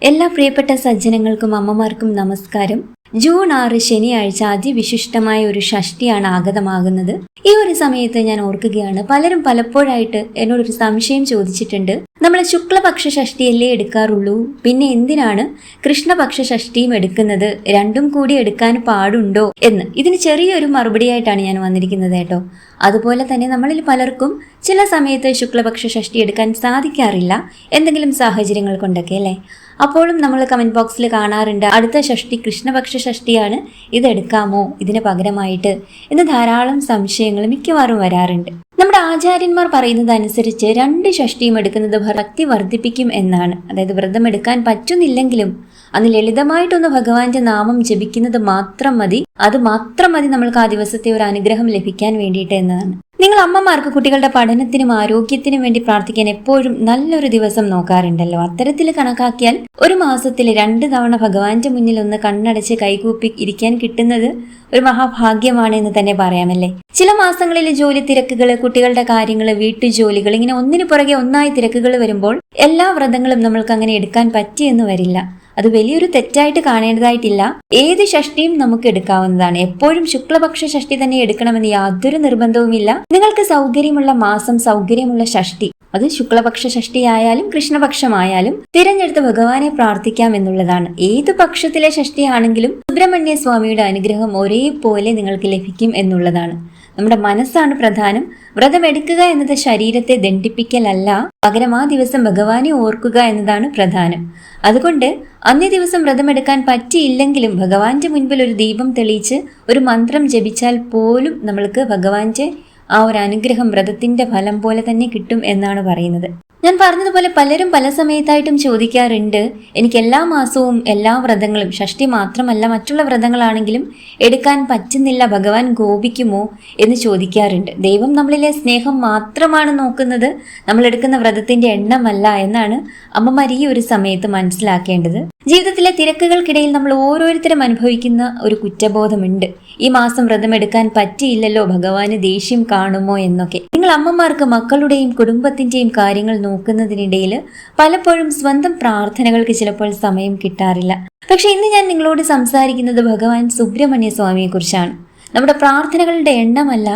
എല്ലാ പ്രിയപ്പെട്ട സജ്ജനങ്ങൾക്കും അമ്മമാർക്കും നമസ്കാരം. ജൂൺ 6 ശനിയാഴ്ച അതിവിശിഷ്ടമായ ഒരു ഷഷ്ടിയാണ് ആഗതമാകുന്നത്. ഈ ഒരു സമയത്ത് ഞാൻ ഓർക്കുകയാണ്, പലരും പലപ്പോഴായിട്ട് എന്നോടൊരു സംശയം ചോദിച്ചിട്ടുണ്ട്. നമ്മൾ ശുക്ലപക്ഷ ഷഷ്ടിയല്ലേ എടുക്കാറുള്ളൂ, പിന്നെ എന്തിനാണ് കൃഷ്ണപക്ഷ ഷഷ്ടിയും എടുക്കുന്നത്, രണ്ടും കൂടി എടുക്കാൻ പാടുണ്ടോ എന്ന്. ഇതിന് ചെറിയൊരു മറുപടിയായിട്ടാണ് ഞാൻ വന്നിരിക്കുന്നത് കേട്ടോ. അതുപോലെ തന്നെ നമ്മളിൽ പലർക്കും ചില സമയത്ത് ശുക്ലപക്ഷ ഷഷ്ടി എടുക്കാൻ സാധിക്കാറില്ല, എന്തെങ്കിലും സാഹചര്യങ്ങൾ കൊണ്ടൊക്കെ അല്ലേ. അപ്പോഴും നമ്മൾ കമന്റ് ബോക്സിൽ കാണാറുണ്ട്, അടുത്ത ഷഷ്ടി കൃഷ്ണപക്ഷ ഷഷ്ടിയാണ്, ഇതെടുക്കാമോ ഇതിന് പകരമായിട്ട് എന്ന് ധാരാളം സംശയങ്ങൾ മിക്കവാറും വരാറുണ്ട്. നമ്മുടെ ആചാര്യന്മാർ പറയുന്നത് അനുസരിച്ച് രണ്ട് ഷഷ്ടിയും എടുക്കുന്നത് ഭക്തി വർദ്ധിപ്പിക്കും എന്നാണ്. അതായത് വ്രതം എടുക്കാൻ പറ്റുന്നില്ലെങ്കിലും അന്ന് ലളിതമായിട്ടൊന്ന് ഭഗവാന്റെ നാമം ജപിക്കുന്നത് മാത്രം മതി, അത് മാത്രം മതി നമ്മൾക്ക് ആ ദിവസത്തെ ഒരു അനുഗ്രഹം ലഭിക്കാൻ വേണ്ടിയിട്ട് എന്നതാണ്. നിങ്ങൾ അമ്മമാർക്ക് കുട്ടികളുടെ പഠനത്തിനും ആരോഗ്യത്തിനും വേണ്ടി പ്രാർത്ഥിക്കാൻ എപ്പോഴും നല്ലൊരു ദിവസം നോക്കാറുണ്ടല്ലോ. അത്തരത്തിൽ കണക്കാക്കിയാൽ ഒരു മാസത്തിൽ 2 തവണ ഭഗവാന്റെ മുന്നിൽ ഒന്ന് കണ്ണടച്ച് കൈകൂപ്പി ഇരിക്കാൻ കിട്ടുന്നത് ഒരു മഹാഭാഗ്യമാണ് എന്ന് തന്നെ പറയാമല്ലേ. ചില മാസങ്ങളിൽ ജോലി തിരക്കുകൾ, കുട്ടികളുടെ കാര്യങ്ങൾ, വീട്ടുജോലികൾ, ഇങ്ങനെ ഒന്നിനു പുറകെ ഒന്നായി തിരക്കുകൾ വരുമ്പോൾ എല്ലാ വ്രതങ്ങളും നമ്മൾക്ക് അങ്ങനെ എടുക്കാൻ പറ്റിയെന്ന് വരില്ല. അത് വലിയൊരു തെറ്റായിട്ട് കാണേണ്ടതായിട്ടില്ല. ഏത് ഷഷ്ടിയും നമുക്ക് എടുക്കാവുന്നതാണ്. എപ്പോഴും ശുക്ലപക്ഷ ഷഷ്ടി തന്നെ എടുക്കണമെന്ന് യാതൊരു നിർബന്ധവുമില്ല. നിങ്ങൾക്ക് സൗകര്യമുള്ള മാസം, സൗകര്യമുള്ള ഷഷ്ടി, അത് ശുക്ലപക്ഷ ഷഷ്ടി ആയാലും കൃഷ്ണപക്ഷമായാലും തിരഞ്ഞെടുത്ത് ഭഗവാനെ പ്രാർത്ഥിക്കാം എന്നുള്ളതാണ്. ഏത് പക്ഷത്തിലെ ഷഷ്ടി ആണെങ്കിലും സുബ്രഹ്മണ്യ സ്വാമിയുടെ അനുഗ്രഹം ഒരേപോലെ നിങ്ങൾക്ക് ലഭിക്കും എന്നുള്ളതാണ്. നമ്മുടെ മനസ്സാണ് പ്രധാനം. വ്രതമെടുക്കുക എന്നത് ശരീരത്തെ ദണ്ഡിപ്പിക്കലല്ല, പകരം ആ ദിവസം ഭഗവാനെ ഓർക്കുക എന്നതാണ് പ്രധാനം. അതുകൊണ്ട് അന്നേ ദിവസം വ്രതമെടുക്കാൻ പറ്റിയില്ലെങ്കിലും ഭഗവാന്റെ മുൻപിൽ ഒരു ദീപം തെളിയിച്ച് ഒരു മന്ത്രം ജപിച്ചാൽ പോലും നമ്മൾക്ക് ഭഗവാന്റെ ആ ഒരു അനുഗ്രഹം വ്രതത്തിന്റെ ഫലം പോലെ തന്നെ കിട്ടും എന്നാണ് പറയുന്നത്. ഞാൻ പറഞ്ഞതുപോലെ പലരും പല സമയത്തായിട്ടും ചോദിക്കാറുണ്ട്, എനിക്ക് എല്ലാ മാസവും എല്ലാ വ്രതങ്ങളും, ഷഷ്ടി മാത്രമല്ല മറ്റുള്ള വ്രതങ്ങളാണെങ്കിലും എടുക്കാൻ പറ്റുന്നില്ല, ഭഗവാൻ കോപിക്കുമോ എന്ന് ചോദിക്കാറുണ്ട്. ദൈവം നമ്മളിലെ സ്നേഹം മാത്രമാണ് നോക്കുന്നത്, നമ്മൾ എടുക്കുന്ന വ്രതത്തിന്റെ എണ്ണമല്ല എന്നാണ് അമ്മമാർ ഈ ഒരു സമയത്ത് മനസ്സിലാക്കേണ്ടത്. ജീവിതത്തിലെ തിരക്കുകൾക്കിടയിൽ നമ്മൾ ഓരോരുത്തരും അനുഭവിക്കുന്ന ഒരു കുറ്റബോധമുണ്ട്. ഈ മാസം വ്രതം എടുക്കാൻ പറ്റിയില്ലല്ലോ, ഭഗവാന് ദേഷ്യം കാണുമോ എന്നൊക്കെ. നിങ്ങൾ അമ്മമാർക്ക് മക്കളുടെയും കുടുംബത്തിന്റെയും കാര്യങ്ങൾ നോക്കുന്നതിനിടയിൽ പലപ്പോഴും സ്വന്തം പ്രാർത്ഥനകൾക്ക് ചിലപ്പോൾ സമയം കിട്ടാറില്ല. പക്ഷെ ഇന്ന് ഞാൻ നിങ്ങളോട് സംസാരിക്കുന്നത് ഭഗവാൻ സുബ്രഹ്മണ്യ സ്വാമിയെ കുറിച്ചാണ്. നമ്മുടെ പ്രാർത്ഥനകളുടെ എണ്ണമല്ല,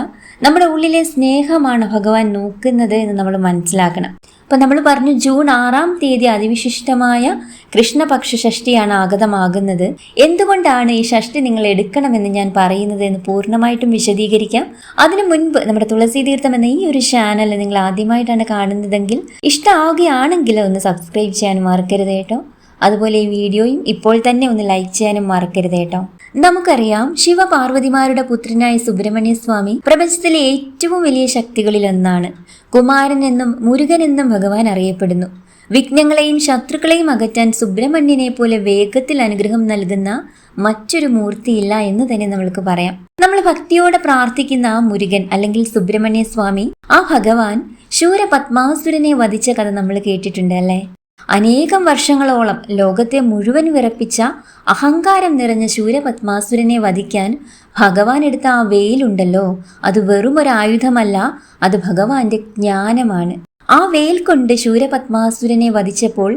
നമ്മുടെ ഉള്ളിലെ സ്നേഹമാണ് ഭഗവാൻ നോക്കുന്നത് എന്ന് നമ്മൾ മനസ്സിലാക്കണം. അപ്പൊ നമ്മൾ പറഞ്ഞു, ജൂൺ 6-ാം തീയതി അതിവിശിഷ്ടമായ കൃഷ്ണപക്ഷ ഷഷ്ടിയാണ് ആഗതമാകുന്നത്. എന്തുകൊണ്ടാണ് ഈ ഷഷ്ടി നിങ്ങൾ എടുക്കണമെന്ന് ഞാൻ പറയുന്നത് എന്ന് പൂർണ്ണമായിട്ടും വിശദീകരിക്കാം. അതിനു മുൻപ് നമ്മുടെ തുളസി തീർത്ഥം എന്ന ഈ ഒരു ചാനൽ നിങ്ങൾ ആദ്യമായിട്ടാണ് കാണുന്നതെങ്കിൽ, ഇഷ്ടമാവുകയാണെങ്കിൽ ഒന്ന് സബ്സ്ക്രൈബ് ചെയ്യാനും മറക്കരുത് കേട്ടോ. അതുപോലെ ഈ വീഡിയോയും ഇപ്പോൾ തന്നെ ഒന്ന് ലൈക്ക് ചെയ്യാനും മറക്കരുത് കേട്ടോ. നമുക്കറിയാം, ശിവപാർവതിമാരുടെ പുത്രനായ സുബ്രഹ്മണ്യ സ്വാമി പ്രപഞ്ചത്തിലെ ഏറ്റവും വലിയ ശക്തികളിൽ ഒന്നാണ്. കുമാരൻ എന്നും മുരുകൻ എന്നും ഭഗവാൻ അറിയപ്പെടുന്നു. വിഘ്നങ്ങളെയും ശത്രുക്കളെയും അകറ്റാൻ സുബ്രഹ്മണ്യനെ പോലെ വേഗത്തിൽ അനുഗ്രഹം നൽകുന്ന മറ്റൊരു മൂർത്തിയില്ല എന്ന് തന്നെ നമ്മൾക്ക് പറയാം. നമ്മൾ ഭക്തിയോടെ പ്രാർത്ഥിക്കുന്ന ആ മുരുകൻ അല്ലെങ്കിൽ സുബ്രഹ്മണ്യ സ്വാമി, ആ ഭഗവാൻ ശൂരപത്മാസുരനെ വധിച്ച കഥ നമ്മൾ കേട്ടിട്ടുണ്ട് അല്ലേ. അനേകം വർഷങ്ങളോളം ലോകത്തെ മുഴുവൻ വിറപ്പിച്ച അഹങ്കാരം നിറഞ്ഞ ശൂരപത്മാസുരനെ വധിക്കാൻ ഭഗവാൻ എടുത്ത ആ വേലുണ്ടല്ലോ, അത് വെറും ഒരു ആയുധമല്ല, അത് ഭഗവാന്റെ ജ്ഞാനമാണ്. ആ വേൽ കൊണ്ട് ശൂരപത്മാസുരനെ വധിച്ചപ്പോൾ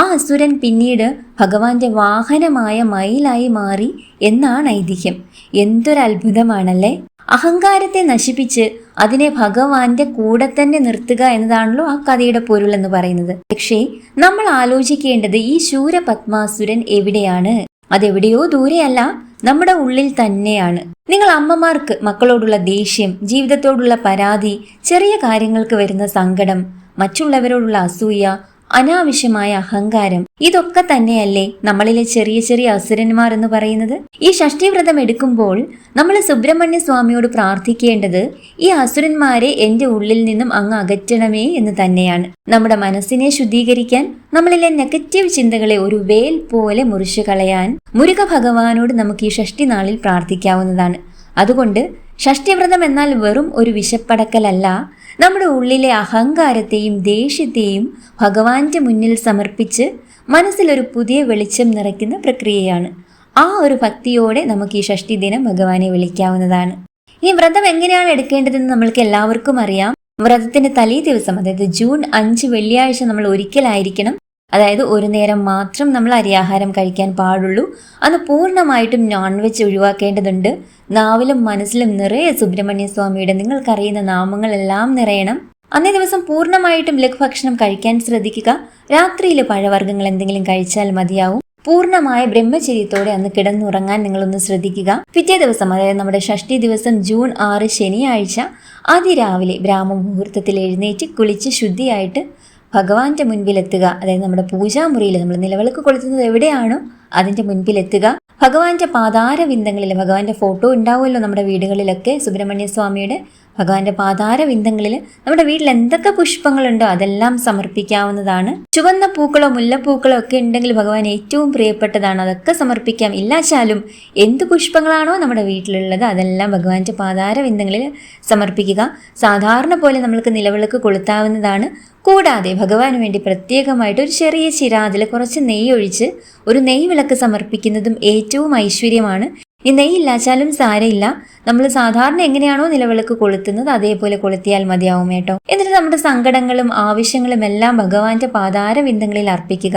ആ അസുരൻ പിന്നീട് ഭഗവാന്റെ വാഹനമായ മയിലായി മാറി എന്നാണ് ഐതിഹ്യം. എന്തൊരത്ഭുതമാണല്ലേ. അഹങ്കാരത്തെ നശിപ്പിച്ച് അതിനെ ഭഗവാന്റെ കൂടെ തന്നെ നിർത്തുക എന്നതാണല്ലോ ആ കഥയുടെ പൊരുൾ എന്ന് പറയുന്നത്. പക്ഷേ നമ്മൾ ആലോചിക്കേണ്ടത്, ഈ ശൂരപത്മാസുരൻ എവിടെയാണ്? അതെവിടെയോ ദൂരെയല്ല, നമ്മുടെ ഉള്ളിൽ തന്നെയാണ്. നിങ്ങൾ അമ്മമാർക്ക് മക്കളോടുള്ള ദേഷ്യം, ജീവിതത്തോടുള്ള പരാതി, ചെറിയ കാര്യങ്ങൾക്ക് വരുന്ന സങ്കടം, മറ്റുള്ളവരോടുള്ള അസൂയ, അനാവശ്യമായ അഹങ്കാരം, ഇതൊക്കെ തന്നെയല്ലേ നമ്മളിലെ ചെറിയ ചെറിയ അസുരന്മാർ എന്ന് പറയുന്നത്. ഈ ഷഷ്ടിവ്രതം എടുക്കുമ്പോൾ നമ്മൾ സുബ്രഹ്മണ്യ സ്വാമിയോട് പ്രാർത്ഥിക്കേണ്ടത്, ഈ അസുരന്മാരെ എന്റെ ഉള്ളിൽ നിന്നും അങ്ങ് അകറ്റണമേ എന്ന് തന്നെയാണ്. നമ്മുടെ മനസ്സിനെ ശുദ്ധീകരിക്കാൻ, നമ്മളിലെ നെഗറ്റീവ് ചിന്തകളെ ഒരു വേൽ പോലെ മുറിച്ചു കളയാൻ മുരുക ഭഗവാനോട് നമുക്ക് ഈ ഷഷ്ടി നാളിൽ പ്രാർത്ഥിക്കാവുന്നതാണ്. അതുകൊണ്ട് ഷഷ്ടിവ്രതം എന്നാൽ വെറും ഒരു വിശപ്പടക്കലല്ല, നമ്മുടെ ഉള്ളിലെ അഹങ്കാരത്തെയും ദേഷ്യത്തെയും ഭഗവാന്റെ മുന്നിൽ സമർപ്പിച്ച് മനസ്സിലൊരു പുതിയ വെളിച്ചം നിറയ്ക്കുന്ന പ്രക്രിയയാണ്. ആ ഒരു ഭക്തിയോടെ നമുക്ക് ഈ ഷഷ്ടി ദിനം ഭഗവാനെ വിളിക്കാവുന്നതാണ്. ഈ വ്രതം എങ്ങനെയാണ് എടുക്കേണ്ടതെന്ന് നമ്മൾക്ക് എല്ലാവർക്കും അറിയാം. വ്രതത്തിന്റെ തലേ ദിവസം, അതായത് ജൂൺ 5 വെള്ളിയാഴ്ച നമ്മൾ ഒരിക്കലായിരിക്കണം അതായത് ഒരു നേരം മാത്രം നമ്മൾ അരിയാഹാരം കഴിക്കാൻ പാടുള്ളൂ. അന്ന് പൂർണ്ണമായിട്ടും നോൺ വെജ് ഒഴിവാക്കേണ്ടതുണ്ട്. നാവിലും മനസ്സിലും നിറയെ സുബ്രഹ്മണ്യ സ്വാമിയുടെ നിങ്ങൾക്കറിയുന്ന നാമങ്ങളെല്ലാം നിറയണം. അന്നേ ദിവസം പൂർണ്ണമായിട്ടും ലഘുഭക്ഷണം കഴിക്കാൻ ശ്രദ്ധിക്കുക. രാത്രിയിൽ പഴവർഗ്ഗങ്ങൾ എന്തെങ്കിലും കഴിച്ചാൽ മതിയാവും. പൂർണ്ണമായ ബ്രഹ്മചര്യത്തോടെ അന്ന് കിടന്നുറങ്ങാൻ നിങ്ങളൊന്ന് ശ്രദ്ധിക്കുക. പിറ്റേ ദിവസം, അതായത് നമ്മുടെ ഷഷ്ടി ദിവസം ജൂൺ 6 ശനിയാഴ്ച അതിരാവിലെ ബ്രാഹ്മ മുഹൂർത്തത്തിൽ എഴുന്നേറ്റ് കുളിച്ച് ശുദ്ധിയായിട്ട് ഭഗവാന്റെ മുൻപിലെത്തുക. അതായത് നമ്മുടെ പൂജാമുറിയിൽ നമ്മൾ നിലവിളക്ക് കൊളുത്തുന്നത് എവിടെയാണോ അതിന്റെ മുൻപിലെത്തുക. ഭഗവാന്റെ പാതാരവിന്ദങ്ങളിൽ, ഭഗവാന്റെ ഫോട്ടോ ഉണ്ടാവുമല്ലോ നമ്മുടെ വീടുകളിലൊക്കെ, സുബ്രഹ്മണ്യ സ്വാമിയുടെ ഭഗവാന്റെ പാതാരവിന്ദങ്ങളിൽ നമ്മുടെ വീട്ടിൽ എന്തൊക്കെ പുഷ്പങ്ങളുണ്ടോ അതെല്ലാം സമർപ്പിക്കാവുന്നതാണ്. ചുവന്ന പൂക്കളോ മുല്ലപ്പൂക്കളോ ഒക്കെ ഉണ്ടെങ്കിൽ ഭഗവാൻ ഏറ്റവും പ്രിയപ്പെട്ടതാണ്, അതൊക്കെ സമർപ്പിക്കാം. ഇല്ലാച്ചാലും എന്ത് പുഷ്പങ്ങളാണോ നമ്മുടെ വീട്ടിലുള്ളത് അതെല്ലാം ഭഗവാന്റെ പാതാരവിന്ദങ്ങളിൽ സമർപ്പിക്കുക. സാധാരണ പോലെ നമ്മൾക്ക് നിലവിളക്ക് കൊളുത്താവുന്നതാണ്. കൂടാതെ ഭഗവാന് വേണ്ടി പ്രത്യേകമായിട്ട് ഒരു ചെറിയ ചിരാതിൽ കുറച്ച് നെയ്യ് ഒഴിച്ച് ഒരു നെയ്യ് വിളക്ക് സമർപ്പിക്കുന്നതും ഏറ്റവും ഐശ്വര്യമാണ്. ഈ നെയ്യില്ലാച്ചാലും സാരയില്ല, നമ്മൾ സാധാരണ എങ്ങനെയാണോ നിലവിളക്ക് കൊളുത്തുന്നത് അതേപോലെ കൊളുത്തിയാൽ മതിയാവും കേട്ടോ. എന്നിട്ട് നമ്മുടെ സങ്കടങ്ങളും ആവശ്യങ്ങളും എല്ലാം ഭഗവാന്റെ പാതാരവിന്ദങ്ങളിൽ അർപ്പിക്കുക.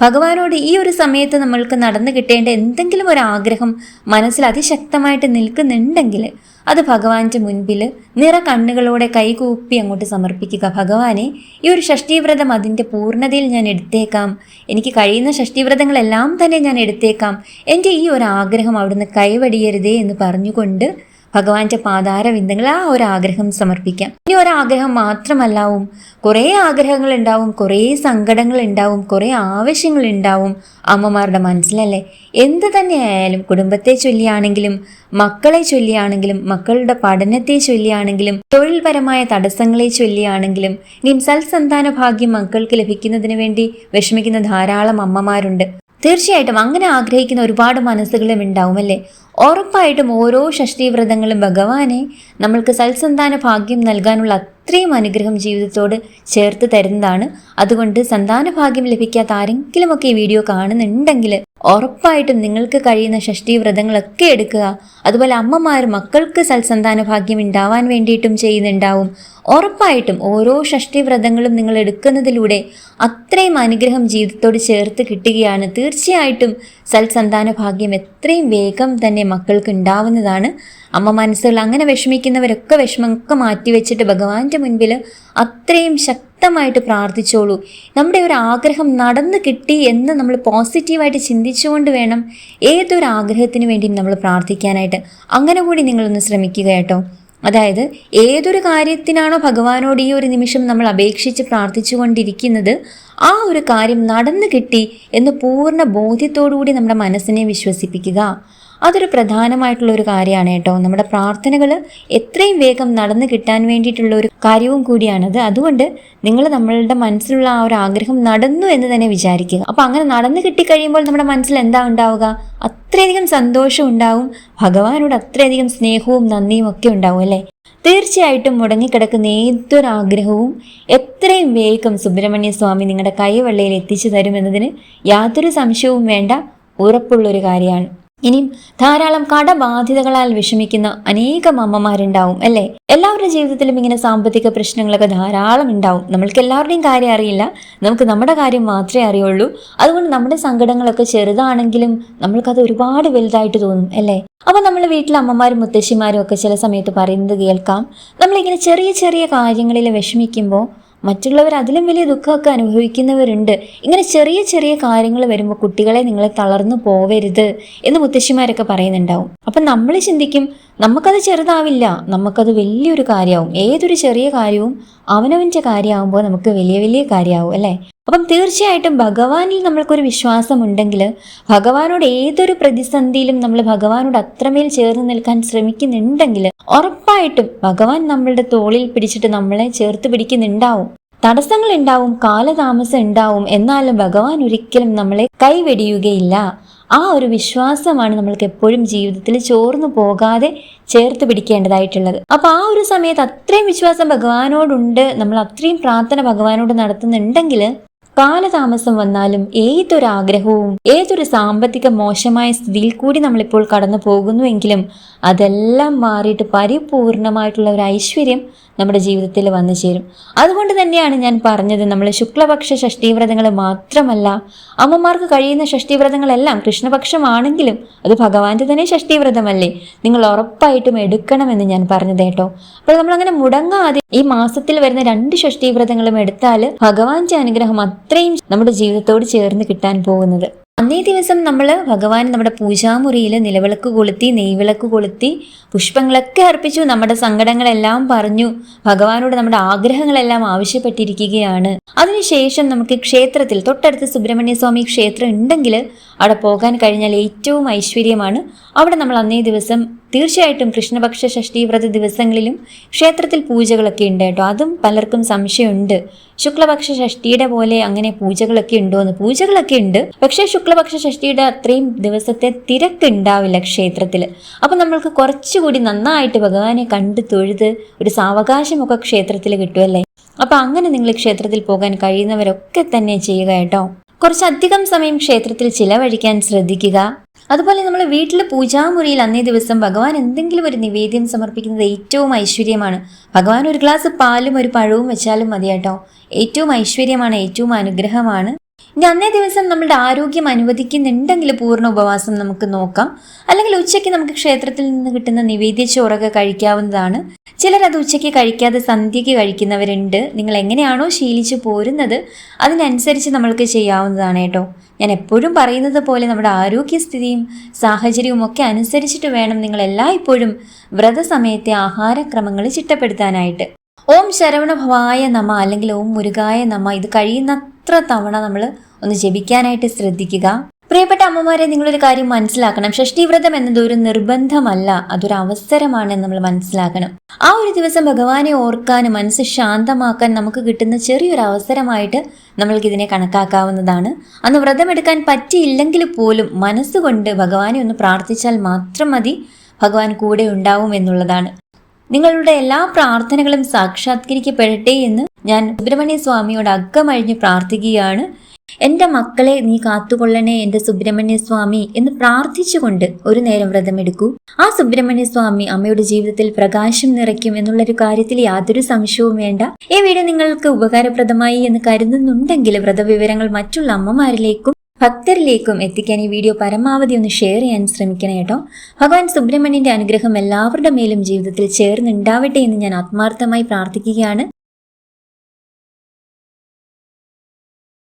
ഭഗവാനോട് ഈ ഒരു സമയത്ത് നമ്മൾക്ക് നടന്നു കിട്ടേണ്ട എന്തെങ്കിലും ഒരു ആഗ്രഹം മനസ്സിൽ അതിശക്തമായിട്ട് നിൽക്കുന്നുണ്ടെങ്കിൽ അത് ഭഗവാന്റെ മുൻപിൽ നിറ കണ്ണുകളോടെ കൈകൂപ്പി അങ്ങോട്ട് സമർപ്പിക്കുക. ഭഗവാനെ, ഈ ഒരു ഷഷ്ടിവ്രതം അതിൻ്റെ പൂർണ്ണതയിൽ ഞാൻ എടുത്തേക്കാം, എനിക്ക് കഴിയുന്ന ഷഷ്ടിവ്രതങ്ങളെല്ലാം തന്നെ ഞാൻ എടുത്തേക്കാം, എൻ്റെ ഈ ഒരു ആഗ്രഹം അവിടുന്ന് കൈവടിയരുതേ എന്ന് പറഞ്ഞുകൊണ്ട് ഭഗവാന്റെ പാതാരവിന്ദങ്ങൾ ആ ഒരു ആഗ്രഹം സമർപ്പിക്കാം. ഇനി ഒരാഗ്രഹം മാത്രമല്ലാവും, കുറേ ആഗ്രഹങ്ങൾ ഉണ്ടാവും, കുറേ സങ്കടങ്ങൾ ഉണ്ടാവും, കുറേ ആവശ്യങ്ങൾ ഉണ്ടാവും അമ്മമാരുടെ മനസ്സിലല്ലേ. എന്ത് തന്നെയായാലും, കുടുംബത്തെ ചൊല്ലിയാണെങ്കിലും മക്കളെ ചൊല്ലിയാണെങ്കിലും മക്കളുടെ പഠനത്തെ ചൊല്ലിയാണെങ്കിലും തൊഴിൽപരമായ തടസ്സങ്ങളെ ചൊല്ലിയാണെങ്കിലും ഇനിയും സൽസന്താന ഭാഗ്യം മക്കൾക്ക് ലഭിക്കുന്നതിന് വേണ്ടി വിഷമിക്കുന്ന ധാരാളം അമ്മമാരുണ്ട്. തീർച്ചയായിട്ടും അങ്ങനെ ആഗ്രഹിക്കുന്ന ഒരുപാട് മനസ്സുകളും ഉണ്ടാവും അല്ലേ. ഉറപ്പായിട്ടും ഓരോ ഷഷ്ടിവ്രതങ്ങളും ഭഗവാനെ നമ്മൾക്ക് സൽസന്താന ഭാഗ്യം നൽകാനുള്ള അത്രയും അനുഗ്രഹം ജീവിതത്തോട് ചേർത്ത് തരുന്നതാണ്. അതുകൊണ്ട് സന്താന ഭാഗ്യം ലഭിക്കാത്ത ആരെങ്കിലുമൊക്കെ ഈ വീഡിയോ കാണുന്നുണ്ടെങ്കിൽ ഉറപ്പായിട്ടും നിങ്ങൾക്ക് കഴിയുന്ന ഷഷ്ടിവ്രതങ്ങളൊക്കെ എടുക്കുക. അതുപോലെ അമ്മമാർ മക്കൾക്ക് സൽസന്താന ഭാഗ്യം ഉണ്ടാവാൻ വേണ്ടിയിട്ടും ചെയ്യുന്നുണ്ടാവും. ഉറപ്പായിട്ടും ഓരോ ഷഷ്ടിവ്രതങ്ങളും നിങ്ങൾ എടുക്കുന്നതിലൂടെ അത്രയും അനുഗ്രഹം ജീവിതത്തോട് ചേർത്ത് കിട്ടുകയാണ്. തീർച്ചയായിട്ടും സൽസന്താന ഭാഗ്യം എത്രയും വേഗം തന്നെ മക്കൾക്ക് ഉണ്ടാവുന്നതാണ്. അമ്മ മനസ്സുകൾ അങ്ങനെ വിഷമിക്കുന്നവരൊക്കെ വിഷമമൊക്കെ മാറ്റിവെച്ചിട്ട് ഭഗവാന്റെ മുൻപിൽ അത്രയും ശക്തമായിട്ട് പ്രാർത്ഥിച്ചോളൂ. നമ്മുടെ ഒരു ആഗ്രഹം നടന്നു കിട്ടി എന്ന് നമ്മൾ പോസിറ്റീവായിട്ട് ചിന്തിച്ചുകൊണ്ട് വേണം ഏതൊരു ആഗ്രഹത്തിന് വേണ്ടിയും നമ്മൾ പ്രാർത്ഥിക്കാനായിട്ട്. അങ്ങനെ കൂടി നിങ്ങളൊന്ന് ശ്രമിക്കുക കേട്ടോ. അതായത് ഏതൊരു കാര്യത്തിനാണോ ഭഗവാനോട് ഈ ഒരു നിമിഷം നമ്മൾ അപേക്ഷിച്ച് പ്രാർത്ഥിച്ചു കൊണ്ടിരിക്കുന്നത് ആ ഒരു കാര്യം നടന്നു കിട്ടി എന്ന് പൂർണ്ണ ബോധ്യത്തോടുകൂടി നമ്മുടെ മനസ്സിനെ വിശ്വസിപ്പിക്കുക. അതൊരു പ്രധാനമായിട്ടുള്ള ഒരു കാര്യമാണ് കേട്ടോ. നമ്മുടെ പ്രാർത്ഥനകൾ എത്രയും വേഗം നടന്നു കിട്ടാൻ വേണ്ടിയിട്ടുള്ള ഒരു കാര്യവും കൂടിയാണത്. അതുകൊണ്ട് നിങ്ങൾ നമ്മളുടെ മനസ്സിലുള്ള ആ ഒരു ആഗ്രഹം നടന്നു എന്ന് തന്നെ വിചാരിക്കുക. അപ്പം അങ്ങനെ നടന്നു കിട്ടിക്കഴിയുമ്പോൾ നമ്മുടെ മനസ്സിൽ എന്താ ഉണ്ടാവുക? അത്രയധികം സന്തോഷം ഉണ്ടാവും, ഭഗവാനോട് അത്രയധികം സ്നേഹവും നന്ദിയും ഒക്കെ ഉണ്ടാവും അല്ലേ. തീർച്ചയായിട്ടും മുടങ്ങിക്കിടക്കുന്ന ഏതൊരാഗ്രഹവും എത്രയും വേഗം സുബ്രഹ്മണ്യ സ്വാമി നിങ്ങളുടെ കൈവെള്ളയിൽ എത്തിച്ചു തരുമെന്നതിന് യാതൊരു സംശയവും വേണ്ട, ഉറപ്പുള്ളൊരു കാര്യമാണ്. ഇനിയും ധാരാളം കടബാധ്യതകളാൽ വിഷമിക്കുന്ന അനേകം അമ്മമാരുണ്ടാവും അല്ലേ. എല്ലാവരുടെ ജീവിതത്തിലും ഇങ്ങനെ സാമ്പത്തിക പ്രശ്നങ്ങളൊക്കെ ധാരാളം ഉണ്ടാവും. നമ്മൾക്ക് എല്ലാവരുടെയും കാര്യം അറിയില്ല, നമുക്ക് നമ്മുടെ കാര്യം മാത്രമേ അറിയുള്ളൂ. അതുകൊണ്ട് നമ്മുടെ സങ്കടങ്ങളൊക്കെ ചെറുതാണെങ്കിലും നമ്മൾക്കത് ഒരുപാട് വലുതായിട്ട് തോന്നും അല്ലേ. അപ്പം നമ്മൾ വീട്ടിലെ അമ്മമാരും മുത്തശ്ശിമാരും ഒക്കെ ചില സമയത്ത് പറയുന്നത് കേൾക്കാം, നമ്മളിങ്ങനെ ചെറിയ ചെറിയ കാര്യങ്ങളിൽ വിഷമിക്കുമ്പോൾ മറ്റുള്ളവർ അതിലും വലിയ ദുഃഖമൊക്കെ അനുഭവിക്കുന്നവരുണ്ട്. ഇങ്ങനെ ചെറിയ ചെറിയ കാര്യങ്ങൾ വരുമ്പോൾ കുട്ടികളെ നിങ്ങൾ തളർന്നു പോവരുത് എന്ന് മുത്തശ്ശിമാരൊക്കെ പറയുന്നുണ്ടാവും. അപ്പം നമ്മൾ ചിന്തിക്കും നമുക്കത് ചെറുതാവില്ല, നമുക്കത് വലിയൊരു കാര്യമാവും. ഏതൊരു ചെറിയ കാര്യവും അവനവൻ്റെ കാര്യമാകുമ്പോൾ നമുക്ക് വലിയ വലിയ കാര്യമാവും അല്ലേ. അപ്പം തീർച്ചയായിട്ടും ഭഗവാനിൽ നമ്മൾക്കൊരു വിശ്വാസമുണ്ടെങ്കിൽ, ഭഗവാനോട് ഏതൊരു പ്രതിസന്ധിയിലും നമ്മൾ ഭഗവാനോട് അത്രമേൽ ചേർന്ന് നിൽക്കാൻ ശ്രമിക്കുന്നുണ്ടെങ്കിൽ ഉറപ്പായിട്ടും ഭഗവാൻ നമ്മളുടെ തോളിൽ പിടിച്ചിട്ട് നമ്മളെ ചേർത്ത് പിടിക്കുന്നുണ്ടാവും. തടസ്സങ്ങൾ ഉണ്ടാവും, കാലതാമസം ഉണ്ടാവും, എന്നാലും ഭഗവാൻ ഒരിക്കലും നമ്മളെ കൈവെടിയുകയില്ല. ആ ഒരു വിശ്വാസമാണ് നമ്മൾക്ക് എപ്പോഴും ജീവിതത്തിൽ ചോർന്നു പോകാതെ ചേർത്ത് പിടിക്കേണ്ടതായിട്ടുള്ളത്. അപ്പൊ ആ ഒരു സമയത്ത് അത്രയും വിശ്വാസം ഭഗവാനോടുണ്ട്, നമ്മൾ അത്രയും പ്രാർത്ഥന ഭഗവാനോട് നടത്തുന്നുണ്ടെങ്കിൽ കാലതാമസം വന്നാലും ഏതൊരു ആഗ്രഹവും ഏതൊരു സാമ്പത്തിക മോശമായ സ്ഥിതിയിൽ കൂടി നമ്മളിപ്പോൾ കടന്നു പോകുന്നുവെങ്കിലും അതെല്ലാം മാറിയിട്ട് പരിപൂർണമായിട്ടുള്ള ഒരു ഐശ്വര്യം നമ്മുടെ ജീവിതത്തിൽ വന്നു ചേരും. അതുകൊണ്ട് തന്നെയാണ് ഞാൻ പറഞ്ഞത്, നമ്മൾ ശുക്ലപക്ഷ ഷഷ്ഠീവ്രതങ്ങൾ മാത്രമല്ല, അമ്മമാർക്ക് കഴിയുന്ന ഷഷ്ഠീവ്രതങ്ങളെല്ലാം കൃഷ്ണപക്ഷമാണെങ്കിലും അത് ഭഗവാന്റെ തന്നെ ഷഷ്ഠീവ്രതമല്ലേ, നിങ്ങൾ ഉറപ്പായിട്ടും എടുക്കണമെന്ന് ഞാൻ പറഞ്ഞത് കേട്ടോ. അപ്പോൾ നമ്മളങ്ങനെ മുടങ്ങാതെ ഈ മാസത്തിൽ വരുന്ന 2 ഷഷ്ഠീവ്രതങ്ങളും എടുത്താൽ ഭഗവാന്റെ അനുഗ്രഹം അത്രയും നമ്മുടെ ജീവിതത്തോട് ചേർന്ന് കിട്ടാൻ പോകുന്നത്. അന്നേ ദിവസം നമ്മൾ ഭഗവാൻ നമ്മുടെ പൂജാമുറിയിൽ നിലവിളക്ക് കൊളുത്തി, നെയ്വിളക്ക് കൊളുത്തി, പുഷ്പങ്ങളൊക്കെ അർപ്പിച്ചു, നമ്മുടെ സങ്കടങ്ങളെല്ലാം പറഞ്ഞു, ഭഗവാനോട് നമ്മുടെ ആഗ്രഹങ്ങളെല്ലാം ആവശ്യപ്പെട്ടിരിക്കുകയാണ്. അതിനുശേഷം നമുക്ക് ക്ഷേത്രത്തിൽ തൊട്ടടുത്ത് സുബ്രഹ്മണ്യ സ്വാമി ക്ഷേത്രം ഉണ്ടെങ്കിൽ അവിടെ പോകാൻ കഴിഞ്ഞാൽ ഏറ്റവും ഐശ്വര്യമാണ്. അവിടെ നമ്മൾ അന്നേ ദിവസം തീർച്ചയായിട്ടും കൃഷ്ണപക്ഷ ഷഷ്ഠീവ്രത ദിവസങ്ങളിലും ക്ഷേത്രത്തിൽ പൂജകളൊക്കെ ഉണ്ട് കേട്ടോ. അതും പലർക്കും സംശയമുണ്ട്, ശുക്ലപക്ഷ ഷഷ്ഠിയുടെ പോലെ അങ്ങനെ പൂജകളൊക്കെ ഉണ്ടോയെന്ന്. പൂജകളൊക്കെ ഉണ്ട്, പക്ഷേ ശുക്ലപക്ഷ ഷഷ്ഠിയുടെ അത്രയും ദിവസത്തെ തിരക്ക് ഉണ്ടാവില്ല ക്ഷേത്രത്തിൽ. അപ്പം നമ്മൾക്ക് കുറച്ചുകൂടി നന്നായിട്ട് ഭഗവാനെ കണ്ട് തൊഴുത് ഒരു സാവകാശമൊക്കെ ക്ഷേത്രത്തിൽ കിട്ടുമല്ലേ. അപ്പം അങ്ങനെ നിങ്ങൾ ക്ഷേത്രത്തിൽ പോകാൻ കഴിയുന്നവരൊക്കെ തന്നെ ചെയ്യുക കേട്ടോ. കുറച്ചധികം സമയം ക്ഷേത്രത്തിൽ ചിലവഴിക്കാൻ ശ്രദ്ധിക്കുക. അതുപോലെ നമ്മൾ വീട്ടിൽ പൂജാമുറിയിൽ അന്നേ ദിവസം ഭഗവാൻ എന്തെങ്കിലും ഒരു നിവേദ്യം സമർപ്പിക്കുന്നത് ഏറ്റവും ഐശ്വര്യമാണ്. ഭഗവാൻ ഒരു ഗ്ലാസ് പാലും ഒരു പഴവും വെച്ചാലും മതി കേട്ടോ. ഏറ്റവും ഐശ്വര്യമാണ്, ഏറ്റവും അനുഗ്രഹമാണ്. ഇനി അന്നേ ദിവസം നമ്മളുടെ ആരോഗ്യം അനുവദിക്കുന്നുണ്ടെങ്കിൽ പൂർണ്ണ ഉപവാസം നമുക്ക് നോക്കാം. അല്ലെങ്കിൽ ഉച്ചയ്ക്ക് നമുക്ക് ക്ഷേത്രത്തിൽ നിന്ന് കിട്ടുന്ന നിവേദ്യ ചോറൊക്കെ കഴിക്കാവുന്നതാണ്. ചിലരത് ഉച്ചയ്ക്ക് കഴിക്കാതെ സന്ധ്യയ്ക്ക് കഴിക്കുന്നവരുണ്ട്. നിങ്ങൾ എങ്ങനെയാണോ ശീലിച്ചു പോരുന്നത് അതിനനുസരിച്ച് നമ്മൾക്ക് ചെയ്യാവുന്നതാണ് കേട്ടോ. ഞാൻ എപ്പോഴും പറയുന്നത് പോലെ നമ്മുടെ ആരോഗ്യസ്ഥിതിയും സാഹചര്യവും ഒക്കെ അനുസരിച്ചിട്ട് വേണം നിങ്ങൾ എല്ലായ്പ്പോഴും വ്രതസമയത്തെ ആഹാരക്രമങ്ങൾ ചിട്ടപ്പെടുത്താനായിട്ട്. ഓം ശരവണഭവായ നമ അല്ലെങ്കിൽ ഓം മുരുകായ നമ ഇത് കഴിയുന്നത്ര തവണ നമ്മൾ ഒന്ന് ജപിക്കാനായിട്ട് ശ്രദ്ധിക്കുക. പ്രിയപ്പെട്ട അമ്മമാരെ, നിങ്ങളൊരു കാര്യം മനസ്സിലാക്കണം, ഷഷ്ഠീവ്രതം എന്നത് ഒരു നിർബന്ധമല്ല, അതൊരു അവസരമാണ് നമ്മൾ മനസ്സിലാക്കണം. ആ ഒരു ദിവസം ഭഗവാനെ ഓർക്കാനും മനസ്സ് ശാന്തമാക്കാൻ നമുക്ക് കിട്ടുന്ന ചെറിയൊരു അവസരമായിട്ട് നമ്മൾക്കിതിനെ കണക്കാക്കാവുന്നതാണ്. അന്ന് വ്രതമെടുക്കാൻ പറ്റിയില്ലെങ്കിൽ പോലും മനസ്സുകൊണ്ട് ഭഗവാനെ ഒന്ന് പ്രാർത്ഥിച്ചാൽ മാത്രം മതി, ഭഗവാൻ കൂടെ ഉണ്ടാവും എന്നുള്ളതാണ്. നിങ്ങളുടെ എല്ലാ പ്രാർത്ഥനകളും സാക്ഷാത്കരിക്കപ്പെടട്ടെ എന്ന് ഞാൻ സുബ്രഹ്മണ്യ സ്വാമിയോട് അകമഴിഞ്ഞ് പ്രാർത്ഥിക്കുകയാണ്. എൻ്റെ മക്കളെ നീ കാത്തുകൊള്ളണേ എൻ്റെ സുബ്രഹ്മണ്യ സ്വാമി എന്ന് പ്രാർത്ഥിച്ചുകൊണ്ട് ഒരു നേരം വ്രതമെടുക്കൂ. ആ സുബ്രഹ്മണ്യ സ്വാമി അമ്മയുടെ ജീവിതത്തിൽ പ്രകാശം നിറയ്ക്കും എന്നുള്ളൊരു കാര്യത്തിൽ യാതൊരു സംശയവും വേണ്ട. ഈ വീഡിയോ നിങ്ങൾക്ക് ഉപകാരപ്രദമായി എന്ന് കരുതുന്നുണ്ടെങ്കിൽ വ്രതവിവരങ്ങൾ മറ്റുള്ള അമ്മമാരിലേക്കും ഭക്തരിലേക്കും എത്തിക്കാൻ ഈ വീഡിയോ പരമാവധി ഒന്ന് ഷെയർ ചെയ്യാൻ ശ്രമിക്കണം കേട്ടോ. ഭഗവാൻ സുബ്രഹ്മണ്യന്റെ അനുഗ്രഹം എല്ലാവരുടെ മേലും ജീവിതത്തിൽ ചേർന്നുണ്ടാവട്ടെ എന്ന് ഞാൻ ആത്മാർത്ഥമായി പ്രാർത്ഥിക്കുകയാണ്.